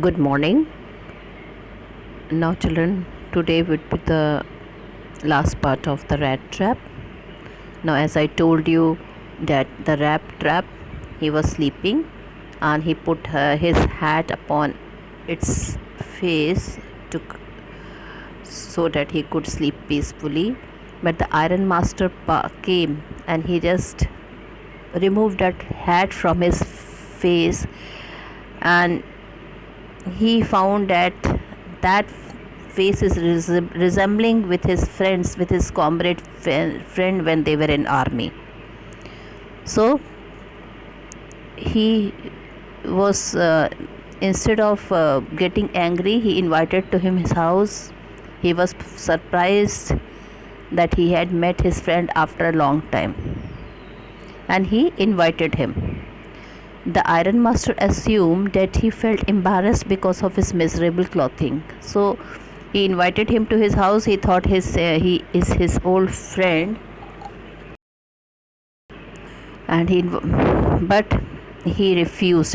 Good morning. Now, children, today would be the last part of the rat trap. Now, as I told you that the rat trap, he was sleeping and he put his hat upon its face to so that he could sleep peacefully. But the Iron Master came and he just removed that hat from his face, and he found that face is resembling with his friends, with his comrade friend when they were in army. So he was instead of getting angry, he invited to him his house. He was surprised that he had met his friend after a long time, and he invited him. The Iron Master assumed that he felt embarrassed because of his miserable clothing. So he invited him to his house. He thought he is his old friend, and but he refused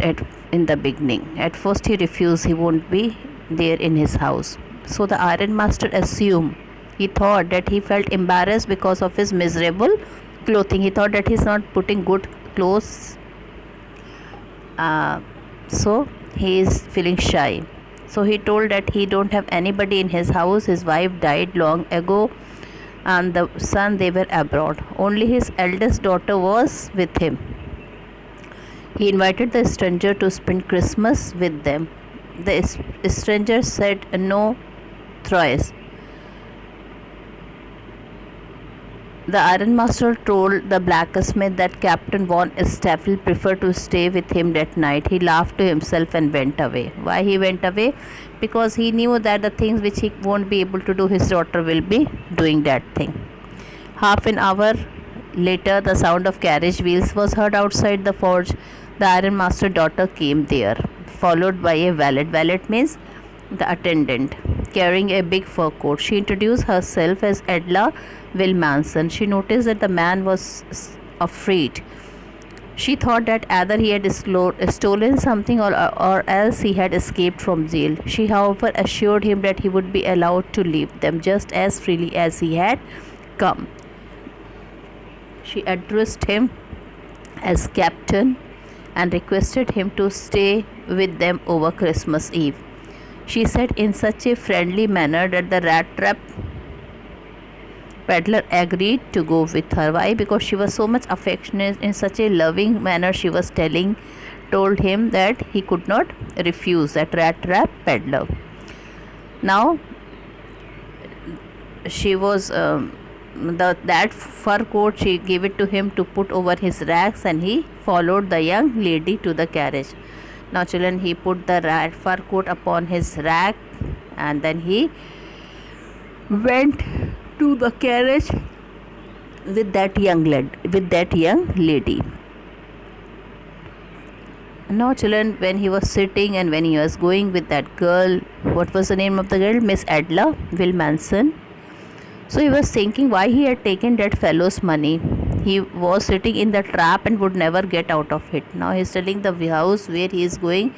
in the beginning. At first he refused. He won't be there in his house. So the Iron Master assumed. He thought that he felt embarrassed because of his miserable clothing. He thought that he's not putting good clothes, so he is feeling shy. So he told that he don't have anybody in his house. His wife died long ago, and the son, they were abroad. Only his eldest daughter was with him. He invited the stranger to spend Christmas with them. The stranger said no thrice. The Iron Master told the blacksmith that Captain von Staffel preferred to stay with him that night. He laughed to himself and went away. Why he went away? Because he knew that the things which he won't be able to do, his daughter will be doing that thing. Half an hour later, the sound of carriage wheels was heard outside the forge. The Iron Master daughter came there, followed by a valet. Valet means the attendant, carrying a big fur coat. She introduced herself as Edla Wilmanson. She noticed that the man was afraid. She thought that either he had stolen something or else he had escaped from jail. She, however, assured him that he would be allowed to leave them just as freely as he had come. She addressed him as Captain and requested him to stay with them over Christmas Eve. She said in such a friendly manner that the rat trap peddler agreed to go with her. Why? Because she was so much affectionate. In such a loving manner she was told him that he could not refuse that rat trap peddler. Now she was that fur coat, she gave it to him to put over his racks, and he followed the young lady to the carriage. Now children, he put the rat fur coat upon his rack, and then he went to the carriage with that young lady. Now children, when he was sitting and when he was going with that girl, what was the name of the girl? Miss Edla Wilmanson. So he was thinking why he had taken that fellow's money. He was sitting in the trap and would never get out of it. Now he is telling the house where he is going,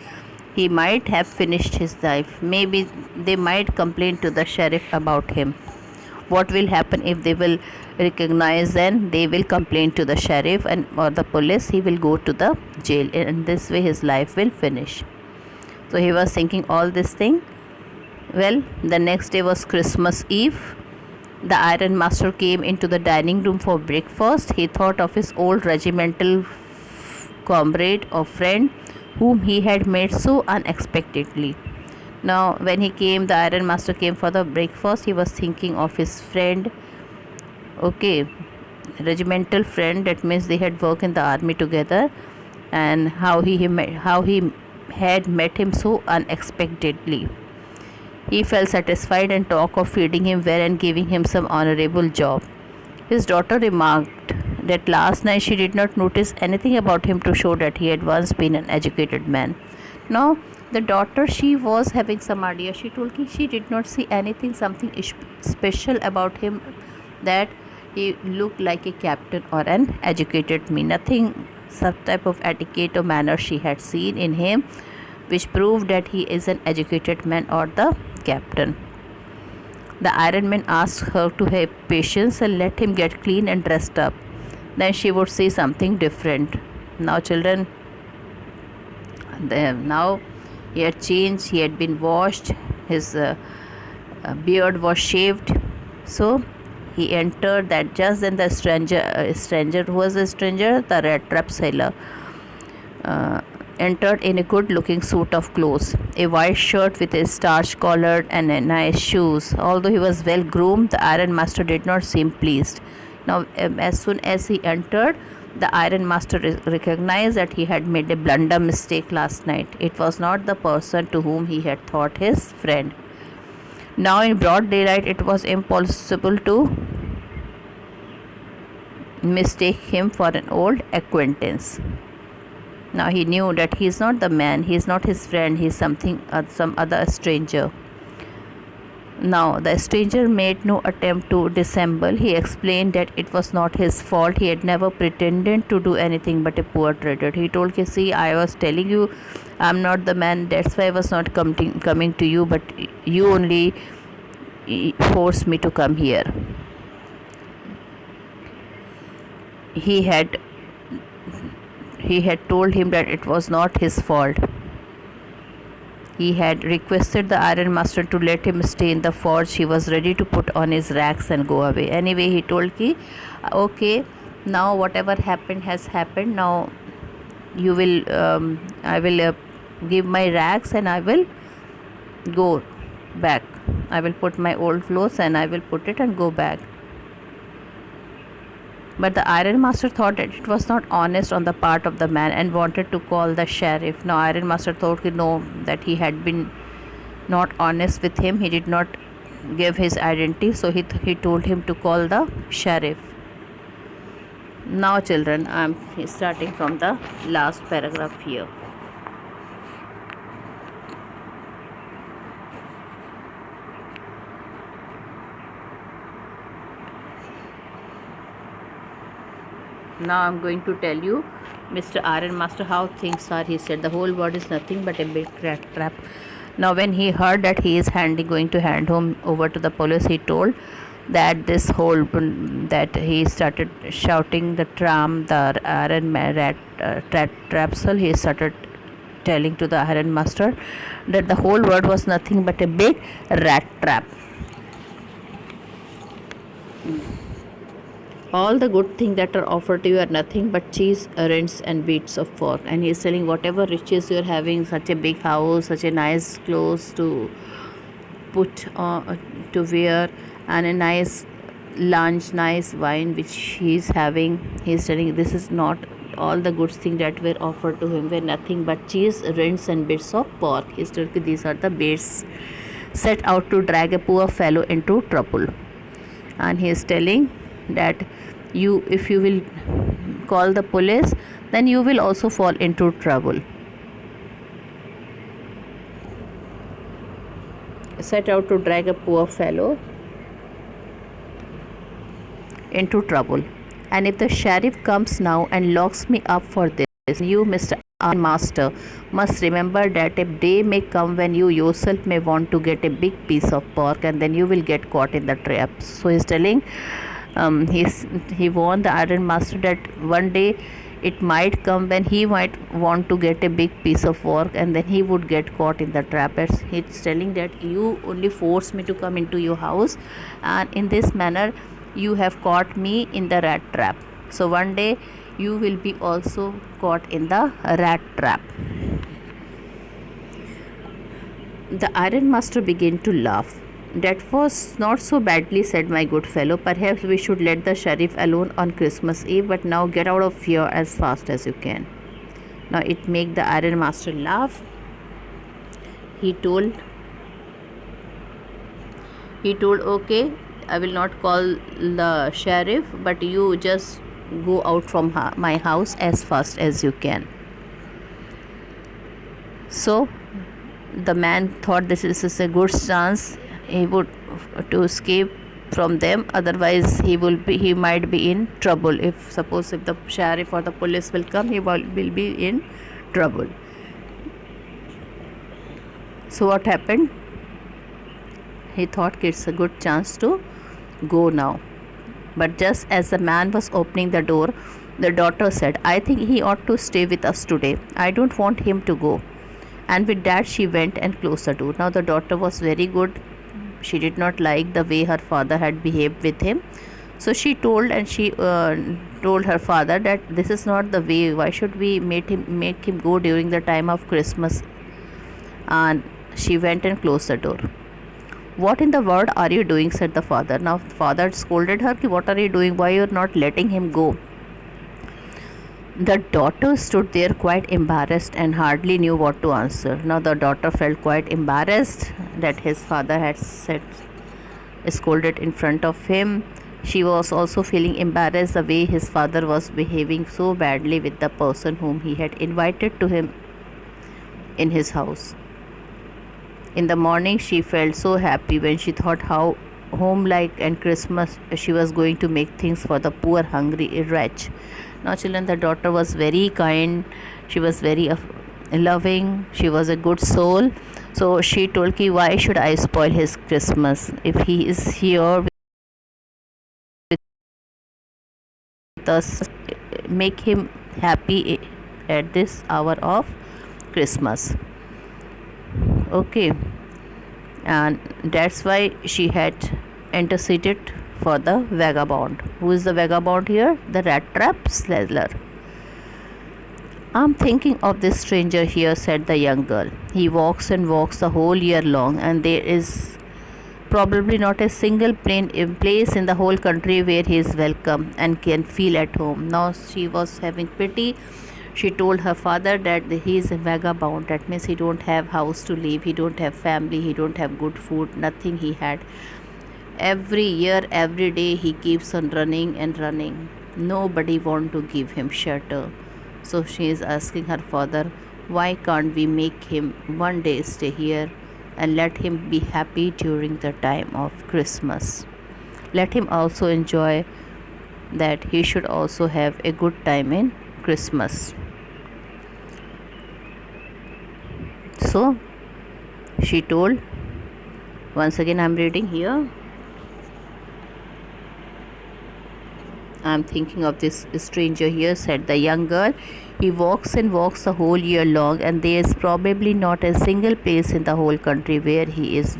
he might have finished his life. Maybe they might complain to the sheriff about him. What will happen if they will recognize? Then they will complain to the sheriff and or the police. He will go to the jail, and this way his life will finish. So he was thinking all this thing. Well, the next day was Christmas Eve. The Iron Master came into the dining room for breakfast. He thought of his old regimental comrade or friend whom he had met so unexpectedly. Now when he came, the Iron Master came for the breakfast, he was thinking of his friend. Okay, regimental friend, that means they had worked in the army together, and how he had met him so unexpectedly. He felt satisfied and talked of feeding him well and giving him some honorable job. His daughter remarked that last night she did not notice anything about him to show that he had once been an educated man. Now the daughter, she was having some idea. She told me she did not see something special about him, that he looked like a captain or an educated man. Nothing, some type of etiquette or manner she had seen in him which proved that he is an educated man or the captain. The Iron Man asked her to have patience and let him get clean and dressed up. Then she would see something different. Now, children, now he had changed, he had been washed, his beard was shaved. So he entered that. Just then the stranger who was a stranger, the red trap sailor, entered in a good looking suit of clothes, a white shirt with a starch collar and a nice shoes. Although he was well groomed, the Iron Master did not seem pleased. Now, as soon as he entered, the Iron Master recognized that he had made a blunder mistake last night. It was not the person to whom he had thought his friend. Now, in broad daylight, it was impossible to mistake him for an old acquaintance. Now he knew that he is not the man, he is not his friend, he is some other stranger. Now the stranger made no attempt to dissemble. He explained that it was not his fault. He had never pretended to do anything but a poor trader. He told, see, I was telling you I'm not the man, that's why I was not coming to you, but you only forced me to come here. He had told him that it was not his fault. He had requested the Iron Master to let him stay in the forge. He was ready to put on his rags and go away. Anyway, he told ki, okay, now whatever happened has happened. Now you will, I will give my rags and I will go back. I will put my old clothes and I will put it and go back. But the Iron Master thought that it was not honest on the part of the man and wanted to call the sheriff. Now Iron Master thought no, that he had been not honest with him. He did not give his identity, so he told him to call the sheriff. Now children, I am starting from the last paragraph here. Now I am going to tell you Mr. Iron Master how things are. He said the whole world is nothing but a big rat trap. Now when he heard that he is going to hand him over to the police, he told that that he started shouting the tram, the Iron rat trapsel. He started telling to the Iron Master that the whole world was nothing but a big rat trap. All the good things that are offered to you are nothing but cheese, rinds and bits of pork. And he is telling whatever riches you are having, such a big house, such a nice clothes to put to wear, and a nice lunch, nice wine which he is having. He is telling this is not all the good things that were offered to him were nothing but cheese, rinds and bits of pork. He is telling these are the baits set out to drag a poor fellow into trouble. And he is telling that if you will call the police, then you will also fall into trouble. Set out to drag a poor fellow into trouble. And if the sheriff comes now and locks me up for this, you, Mr. Iron Master, must remember that a day may come when you yourself may want to get a big piece of pork, and then you will get caught in the trap. So he's telling he warned the Iron Master that one day it might come when he might want to get a big piece of pork, and then he would get caught in the trap. He's telling that you only forced me to come into your house, and in this manner you have caught me in the rat trap. So one day you will be also caught in the rat trap. The Iron Master began to laugh. That was not so badly said, my good fellow. Perhaps we should let the sheriff alone on Christmas Eve, but now get out of here as fast as you can. Now it made the Iron Master laugh. He told, okay, I will not call the sheriff, but you just go out from my house as fast as you can. So the man thought this is a good chance he would to escape from them, otherwise he might be in trouble. If the sheriff or the police will come, he will be in trouble. So what happened? He thought it's a good chance to go now. But just as the man was opening the door, the daughter said, I think he ought to stay with us today. I don't want him to go. And with that, she went and closed the door. Now, the daughter was very good. She did not like the way her father had behaved with him. So she told told her father that this is not the way. Why should we make him go during the time of Christmas? And she went and closed the door. What in the world are you doing? Said the father. Now father scolded her. What are you doing? Why you are not letting him go? The daughter stood there quite embarrassed and hardly knew what to answer. Now the daughter felt quite embarrassed that his father had scolded in front of him. She was also feeling embarrassed the way his father was behaving so badly with the person whom he had invited to him in his house. In the morning, she felt so happy when she thought how home-like and Christmas she was going to make things for the poor, hungry wretch. Now, children, the daughter was very kind. She was very loving. She was a good soul. So she told ki, why should I spoil his Christmas if he is here with us? Make him happy at this hour of Christmas. Okay, and that's why she had interceded for the vagabond. Who is the vagabond here? The rat trap Slazzler. I'm thinking of this stranger here, said the young girl. He walks and walks the whole year long, and there is probably not a single place in the whole country where he is welcome and can feel at home. Now she was having pity. She told her father that he is a vagabond. That means he don't have house to live, he don't have family, he don't have good food, nothing he had. Every year, every day he keeps on running and running. Nobody want to give him shelter. So she is asking her father, why can't we make him one day stay here and let him be happy during the time of Christmas? Let him also enjoy that he should also have a good time in Christmas. So she told, once again I am reading here. I am thinking of this stranger here, said the young girl. He walks and walks the whole year long, and there is probably not a single place in the whole country where he is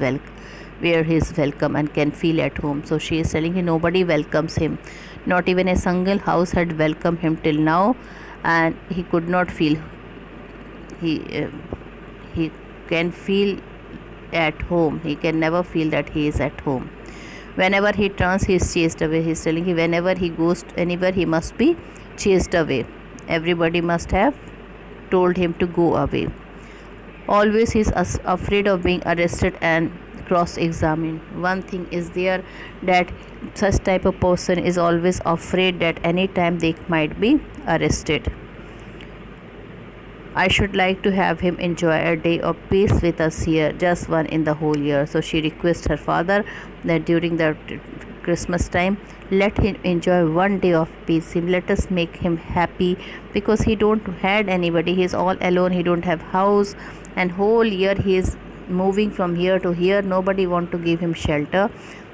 welcome and can feel at home. So she is telling him nobody welcomes him. Not even a single house had welcomed him till now, and he could not feel. He can feel at home. He can never feel that he is at home. Whenever he turns, he is chased away. He is telling him whenever he goes anywhere, he must be chased away. Everybody must have told him to go away. Always he is afraid of being arrested and cross-examined. One thing is there, that such type of person is always afraid that any time they might be arrested. I should like to have him enjoy a day of peace with us here, just one in the whole year. So she requests her father that during the Christmas time, let him enjoy one day of peace. Let us make him happy, because he don't had anybody. He is all alone. He don't have house, and whole year he is moving from here to here. Nobody want to give him shelter.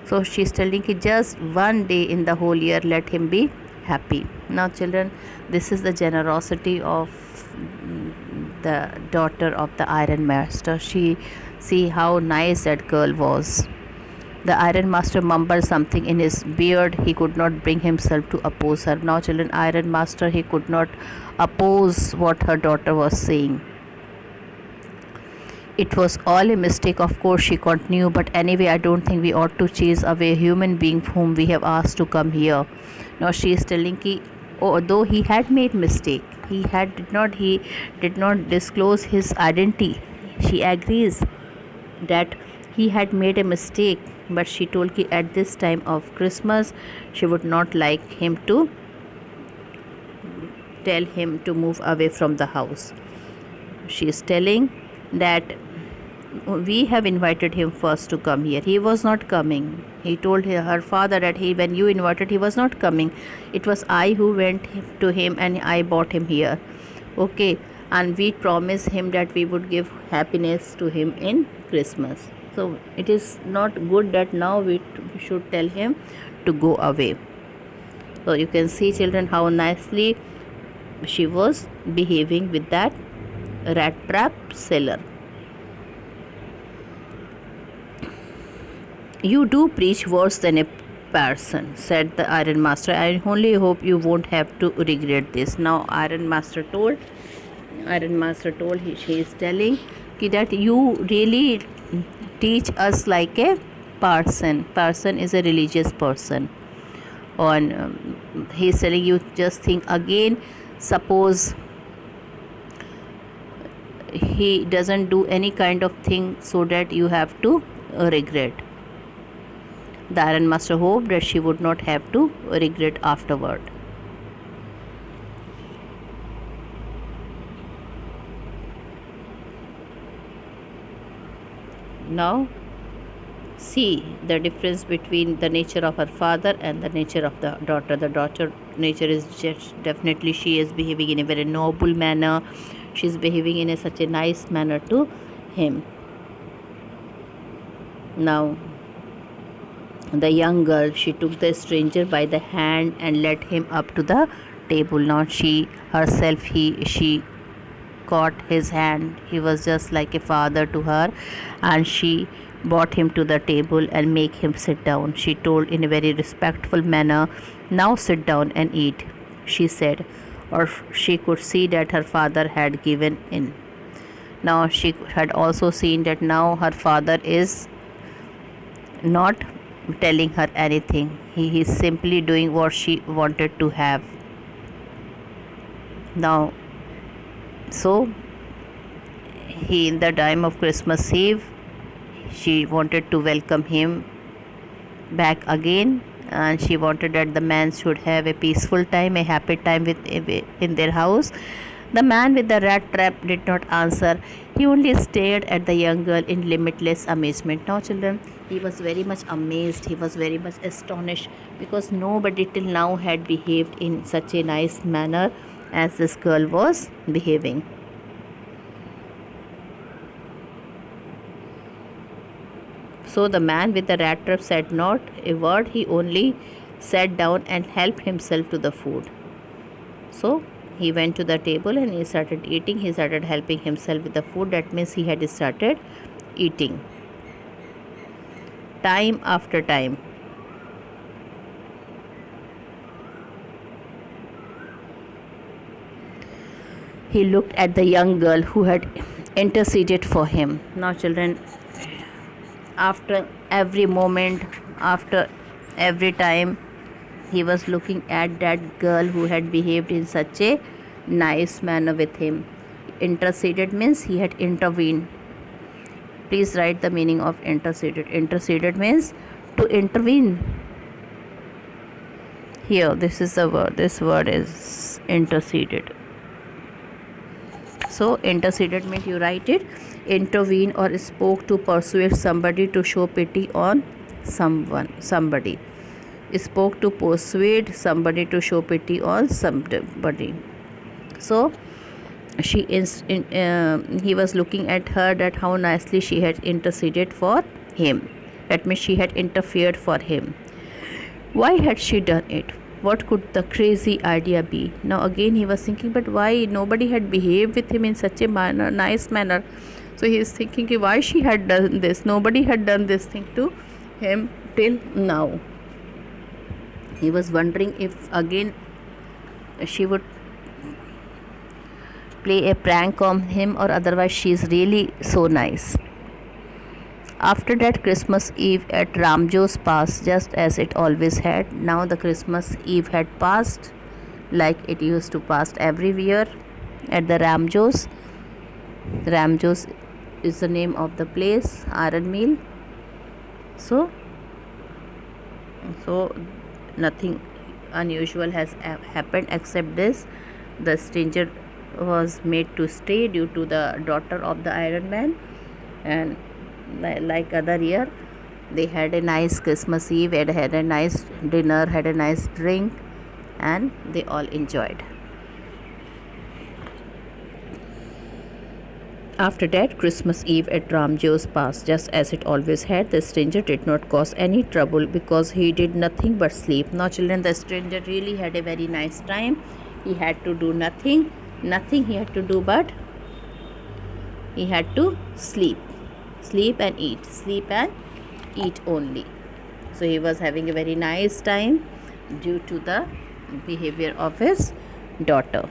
So she is telling him just one day in the whole year, let him be happy. Now children, this is the generosity of the daughter of the iron master. See how nice that girl was. The iron master mumbled something in his beard. He could not bring himself to oppose her. Now children, iron master, he could not oppose what her daughter was saying. It was all a mistake, of course, she continued, but anyway, I don't think we ought to chase away a human being whom we have asked to come here. Now she is telling ki, although he had made mistake, he did not disclose his identity. She agrees that he had made a mistake, but she told ki at this time of Christmas, she would not like him to tell him to move away from the house. She is telling that we have invited him first to come here. He was not coming. He told her father that when you invited, he was not coming. It was I who went to him and I brought him here. Okay, and we promised him that we would give happiness to him in Christmas. So it is not good that now we should tell him to go away. So you can see, children, how nicely she was behaving with that rat trap seller. You do preach worse than a person, said the Iron Master. I only hope you won't have to regret this. Now Iron Master told, she is telling that you really teach us like a person. Person is a religious person. On he is telling you, just think again, suppose he doesn't do any kind of thing so that you have to regret. The Iron Master hoped that she would not have to regret afterward. Now see the difference between the nature of her father and the nature of the daughter. The daughter nature is just definitely, she is behaving in a very noble manner. She is behaving in such a nice manner to him. Now the young girl, she took the stranger by the hand and led him up to the table. Now she caught his hand. He was just like a father to her, and she brought him to the table and make him sit down. She told in a very respectful manner, "Now sit down and eat," she said, or she could see that her father had given in. Now she had also seen that now her father is not telling her anything. He is simply doing what she wanted to have. Now, so he, in the time of Christmas Eve, she wanted to welcome him back again, and she wanted that the man should have a peaceful time, a happy time in their house. The man with the rat trap did not answer. He only stared at the young girl in limitless amazement. Now, children, he was very much amazed. He was very much astonished, because nobody till now had behaved in such a nice manner as this girl was behaving. So the man with the rat trap said not a word. He only sat down and helped himself to the food. So he went to the table and he started eating. He started helping himself with the food. That means he had started eating. Time after time. He looked at the young girl who had interceded for him. Now, children, after every moment, after every time, he was looking at that girl who had behaved in such a nice manner with him. Interceded means he had intervened. Please write the meaning of interceded. Interceded means to intervene. Here, this is the word. This word is interceded. So interceded means you write it, intervene or spoke to persuade somebody to show pity on somebody. Spoke to persuade somebody to show pity on somebody. So he was looking at her, that how nicely she had interceded for him. That means she had interfered for him. Why had she done it? What could the crazy idea be? Now again he was thinking, but why nobody had behaved with him in such a nice manner? So he is thinking, why she had done this? Nobody had done this thing to him till now. He was wondering if again she would play a prank on him, or otherwise she is really so nice. After that, Christmas Eve at Ramjo's passed just as it always had. Now the Christmas Eve had passed like it used to pass every year at the Ramjo's. Ramjo's is the name of the place, iron mill. So nothing unusual has happened except this: the stranger was made to stay due to the daughter of the Iron Man, and like other year, they had a nice Christmas Eve, had a nice dinner, had a nice drink, and they all enjoyed. After that, Christmas Eve at Ramjo's passed just as it always had. The stranger did not cause any trouble because he did nothing but sleep. Now, children, the stranger really had a very nice time. He had to do nothing he had to do, but he had to sleep. Sleep and eat only. So he was having a very nice time due to the behavior of his daughter.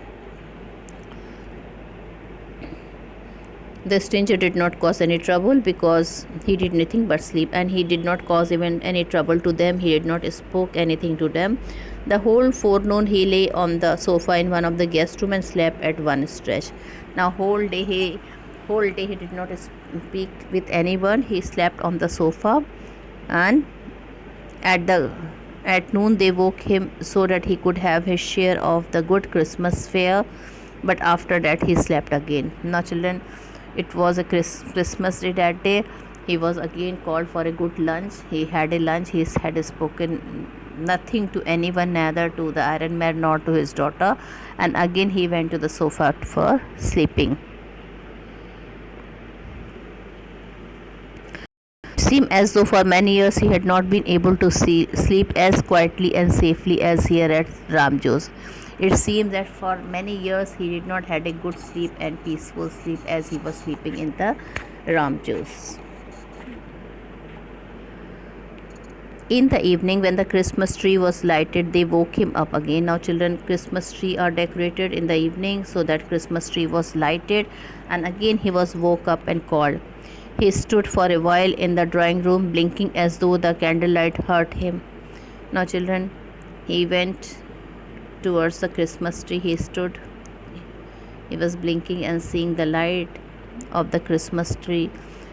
The stranger did not cause any trouble because he did nothing but sleep, and he did not cause even any trouble to them. He did not spoke anything to them. The whole forenoon he lay on the sofa in one of the guest room and slept at one stretch. Now whole day he did not speak with anyone. He slept on the sofa, and at noon they woke him so that he could have his share of the good Christmas fare. But after that he slept again. Now, children, it was a Christmas day that day. He was again called for a good lunch. He had a lunch. He had spoken nothing to anyone, neither to the Iron Man nor to his daughter. And again he went to the sofa for sleeping. It seemed as though for many years he had not been able to sleep as quietly and safely as here at Ramjo's. It seemed that for many years he did not had a good sleep and peaceful sleep as he was sleeping in the Ramjo's. In the evening, when the Christmas tree was lighted, they woke him up again. Now, children, Christmas tree are decorated in the evening, so that Christmas tree was lighted, and again he was woke up and called. He stood for a while in the drawing room, blinking as though the candlelight hurt him. Now, children, he went towards the Christmas tree. He stood. He was blinking and seeing the light of the Christmas tree,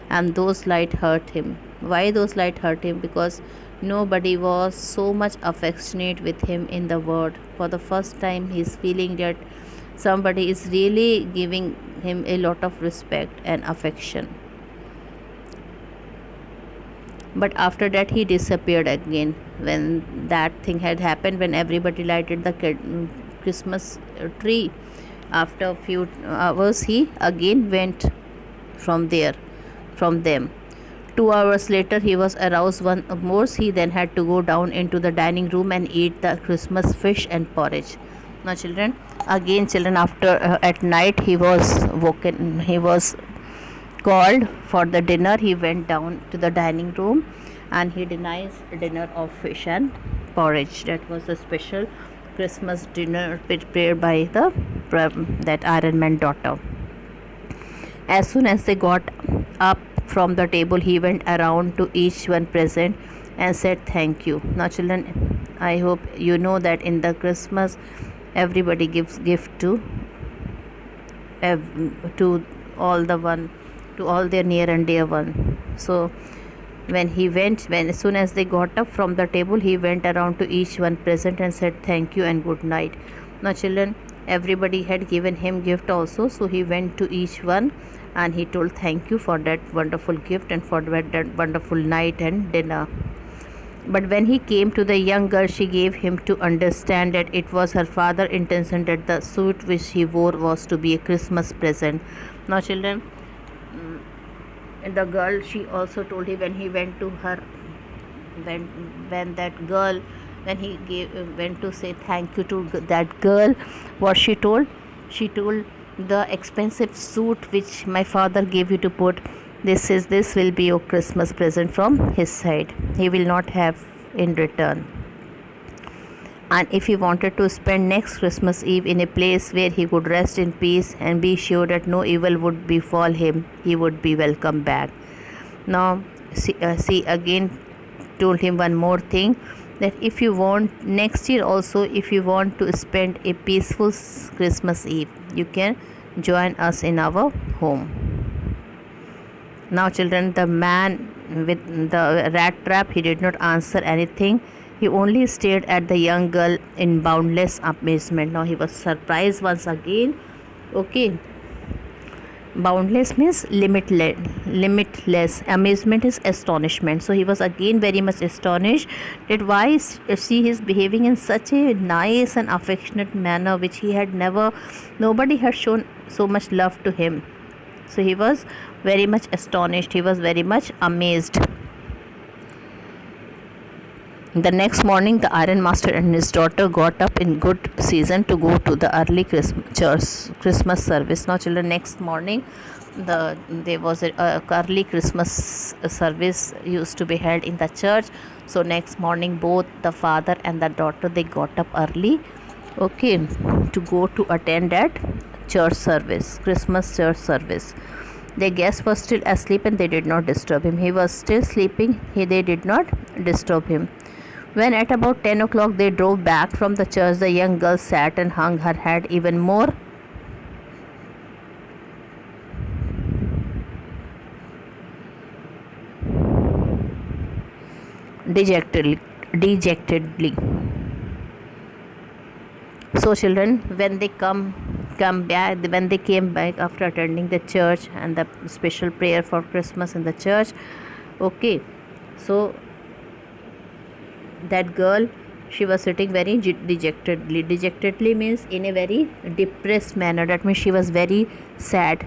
and those light hurt him. Why those light hurt him? Because nobody was so much affectionate with him in the world. For the first time he is feeling that somebody is really giving him a lot of respect and affection. But after that he disappeared again. When that thing had happened, when everybody lighted the Christmas tree, after a few hours he again went from them. 2 hours later he was aroused once more. He then had to go down into the dining room and eat the Christmas fish and porridge. Now, children, after at night he was woken. He was called for the dinner. He went down to the dining room and he denies a dinner of fish and porridge. That was a special Christmas dinner prepared by that Iron Man daughter. As soon as they got up from the table, he went around to each one present and said thank you. Now, children, I hope you know that in the Christmas everybody gives gift to all their near and dear one. So as soon as they got up from the table, he went around to each one present and said thank you and good night. Now, children, everybody had given him gift also, so he went to each one and he told thank you for that wonderful gift and for that wonderful night and dinner. But when he came to the young girl, she gave him to understand that it was her father's intention that the suit which he wore was to be a Christmas present. Now, children, the girl, she also told him when he went to her, when that girl, when he went to say thank you to that girl, what she told? She told, the expensive suit which my father gave you to put, this will be your Christmas present from his side. He will not have in return. And if he wanted to spend next Christmas Eve in a place where he could rest in peace and be sure that no evil would befall him, he would be welcome back. Now, she again told him one more thing, that if you want next year also, if you want to spend a peaceful Christmas Eve, you can join us in our home. Now, children, the man with the rat trap, he did not answer anything. He only stared at the young girl in boundless amazement. Now he was surprised once again. Okay. Boundless means limitless. Amazement is astonishment. So he was again very much astonished that why she is behaving in such a nice and affectionate manner which he had nobody had shown so much love to him. So he was very much astonished, he was very much amazed. The next morning, the iron master and his daughter got up in good season to go to the early Christmas service. Now, children, next morning, there was a early Christmas service used to be held in the church. So next morning, both the father and the daughter, they got up early, okay, to go to attend that church service, Christmas church service. The guest was still asleep and they did not disturb him. He was still sleeping. They did not disturb him. When at about 10 o'clock they drove back from the church, the young girl sat and hung her head even more dejectedly. So children, when they when they came back after attending the church and the special prayer for Christmas in the church, okay, so that girl, she was sitting very dejectedly means in a very depressed manner. That means she was very sad.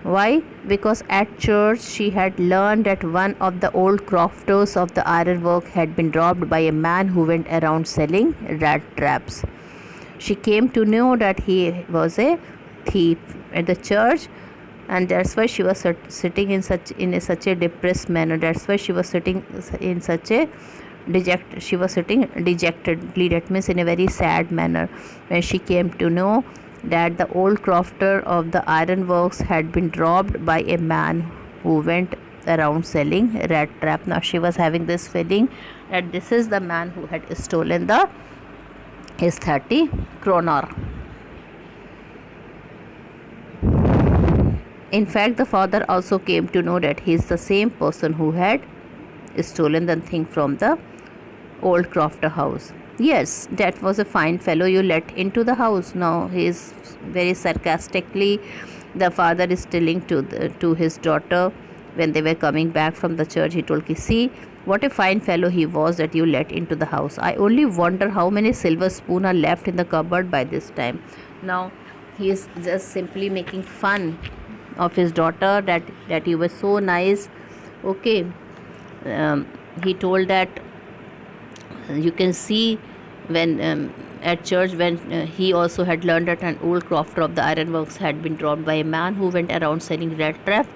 Why? Because at church she had learned that one of the old crofters of the ironwork had been robbed by a man who went around selling rat traps. She came to know that he was a thief at the church, and that's why she was sitting in such a depressed manner. That's why she was sitting in such a dejectedly, that means in a very sad manner, when she came to know that the old crofter of the ironworks had been robbed by a man who went around selling rat trap. Now she was having this feeling that this is the man who had stolen his 30 kroner. In fact, the father also came to know that he is the same person who had stolen the thing from the old crofter house. Yes, that was a fine fellow you let into the house. Now he is very sarcastically, the father is telling to his daughter when they were coming back from the church. He told, see what a fine fellow he was that you let into the house. I only wonder how many silver spoons are left in the cupboard by this time. Now he is just simply making fun of his daughter, that you were so nice, okay. He told that you can see when at church, when he also had learned that an old crofter of the ironworks had been robbed by a man who went around selling rat traps.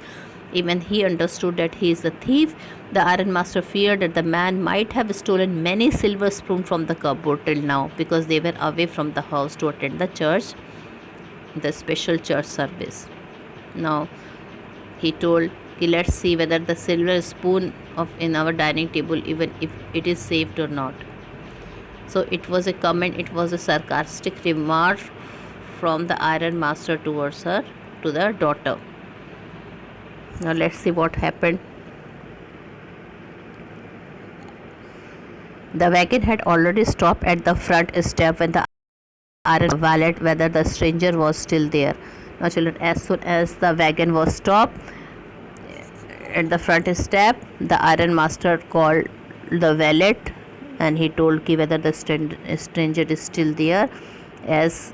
Even he understood that he is a thief. The iron master feared that the man might have stolen many silver spoons from the cupboard till now, because they were away from the house to attend the church, the special church service. Now he told, let's see whether the silver spoon in our dining table, even if it is saved or not. So it was a comment, it was a sarcastic remark from the iron master towards her, to the daughter. Now let's see what happened. The wagon had already stopped at the front step when the iron valet whether the stranger was still there. Now children, as soon as the wagon was stopped at the front step, the iron master called the valet and he told whether the stranger is still there, as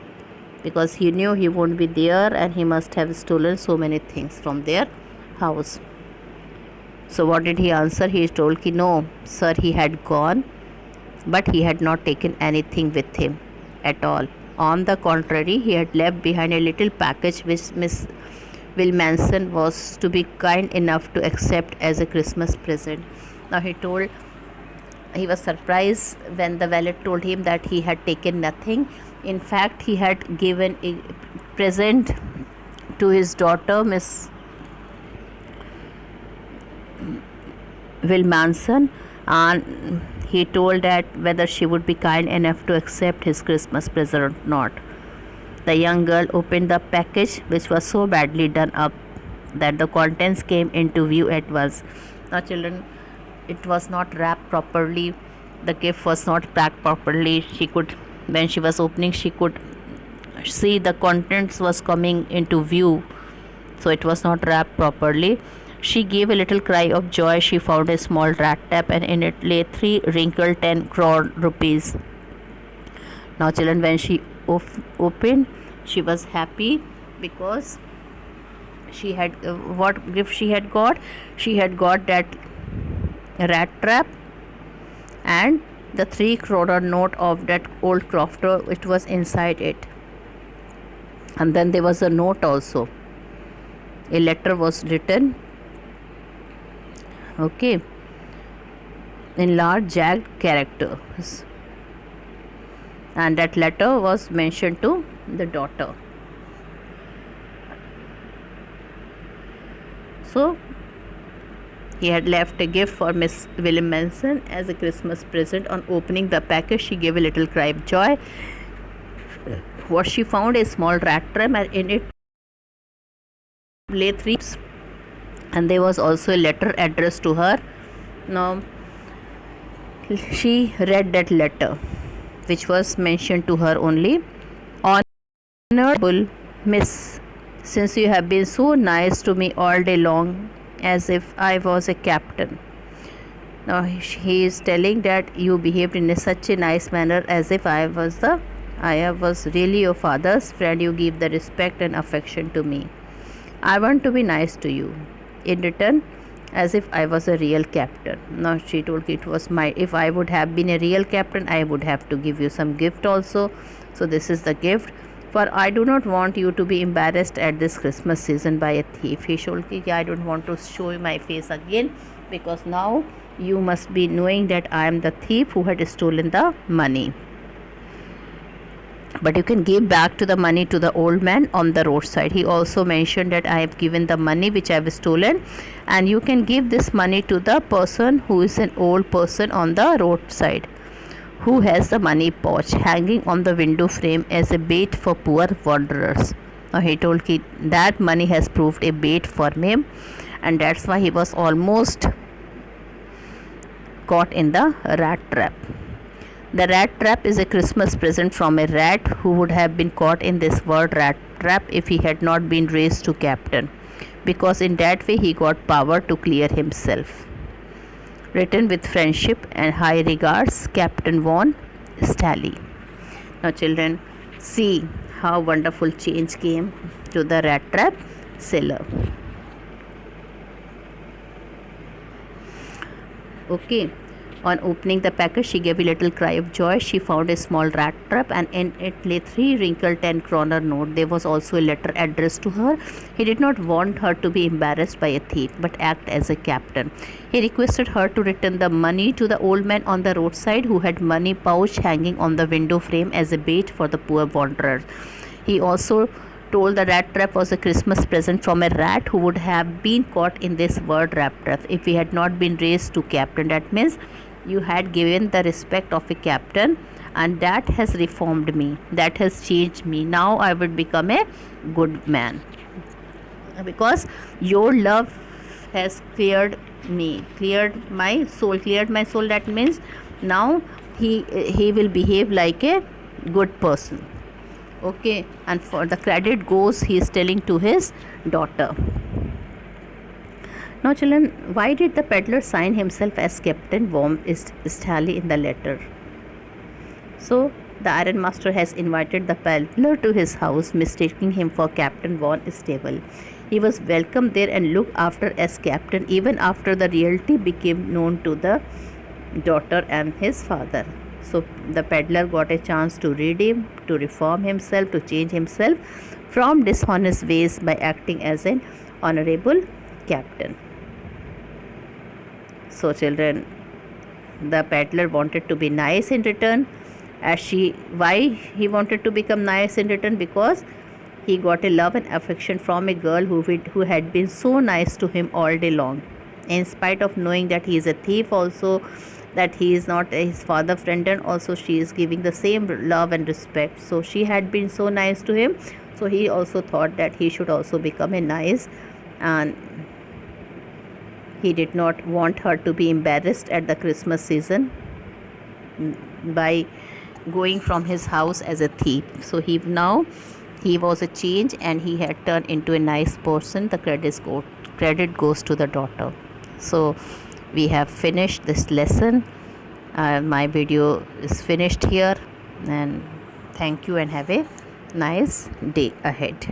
because he knew he won't be there and he must have stolen so many things from their house. So what did he answer? He told no sir, he had gone, but he had not taken anything with him at all. On the contrary, he had left behind a little package which Miss Wilmanson was to be kind enough to accept as a Christmas present. Now he was surprised when the valet told him that he had taken nothing. In fact, he had given a present to his daughter, Miss Wilmanson, and he told that whether she would be kind enough to accept his Christmas present or not. The young girl opened the package, which was so badly done up that the contents came into view at once. Now children, it was not wrapped properly, the gift was not packed properly. When she was opening, she could see the contents was coming into view, so it was not wrapped properly. She gave a little cry of joy. She found a small rat trap and in it lay 3 wrinkled 10 crore rupees. Now children, when she opened, she was happy because she had what gift she had got? She had got that rat trap and the 3 kroner note of that old crofter which was inside it. And then there was a note also. A letter was written, okay, in large jagged characters, and that letter was mentioned to the daughter. So he had left a gift for Miss William Manson as a Christmas present. On opening the package, she gave a little cry of joy. What she found, a small rat trap, and in it lay 3, and there was also a letter addressed to her. Now she read that letter, which was mentioned to her only. Honorable Miss, since you have been so nice to me all day long, as if I was a captain. Now he is telling that you behaved in such a nice manner as if I was really your father's friend. You give the respect and affection to me. I want to be nice to you in return, as if I was a real captain. Now she told it was if I would have been a real captain, I would have to give you some gift also. So this is the gift. For I do not want you to be embarrassed at this Christmas season by a thief. He told me, I don't want to show my face again, because now you must be knowing that I am the thief who had stolen the money. But you can give back to the money to the old man on the roadside. He also mentioned that I have given the money which I have stolen, and you can give this money to the person who is an old person on the roadside, who has the money pouch hanging on the window frame as a bait for poor wanderers. Now he told me that money has proved a bait for him, and that's why he was almost caught in the rat trap. The rat trap is a Christmas present from a rat who would have been caught in this world rat trap if he had not been raised to captain, because in that way he got power to clear himself. Written with friendship and high regards, Captain Von Stally. Now children, see how wonderful change came to the rat trap seller. Okay. On opening the package, she gave a little cry of joy. She found a small rat trap, and in it lay 3 wrinkled 10-kroner note. There was also a letter addressed to her. He did not want her to be embarrassed by a thief, but act as a captain. He requested her to return the money to the old man on the roadside, who had money pouch hanging on the window frame as a bait for the poor wanderer. He also told the rat trap was a Christmas present from a rat who would have been caught in this world rat trap if he had not been raised to captain. That means you had given the respect of a captain, and that has reformed me, that has changed me. Now I would become a good man, because your love has cleared me, cleared my soul. That means now he will behave like a good person. Okay, and for the credit goes, he is telling to his daughter. Now children, why did the peddler sign himself as Captain Von Stally in the letter? So the iron master has invited the peddler to his house, mistaking him for Captain Von Stable. He was welcomed there and looked after as captain even after the reality became known to the daughter and his father. So the peddler got a chance to redeem, to reform himself, to change himself from dishonest ways by acting as an honorable captain. So children, the peddler wanted to be nice in return. Why he wanted to become nice in return? Because he got a love and affection from a girl who had been so nice to him all day long, in spite of knowing that he is a thief also, that he is not his father friend, and also she is giving the same love and respect. So she had been so nice to him, so he also thought that he should also become a nice, and he did not want her to be embarrassed at the Christmas season by going from his house as a thief. So he was a change, and he had turned into a nice person. The credit goes to the daughter. So we have finished this lesson. My video is finished here, and thank you and have a nice day ahead.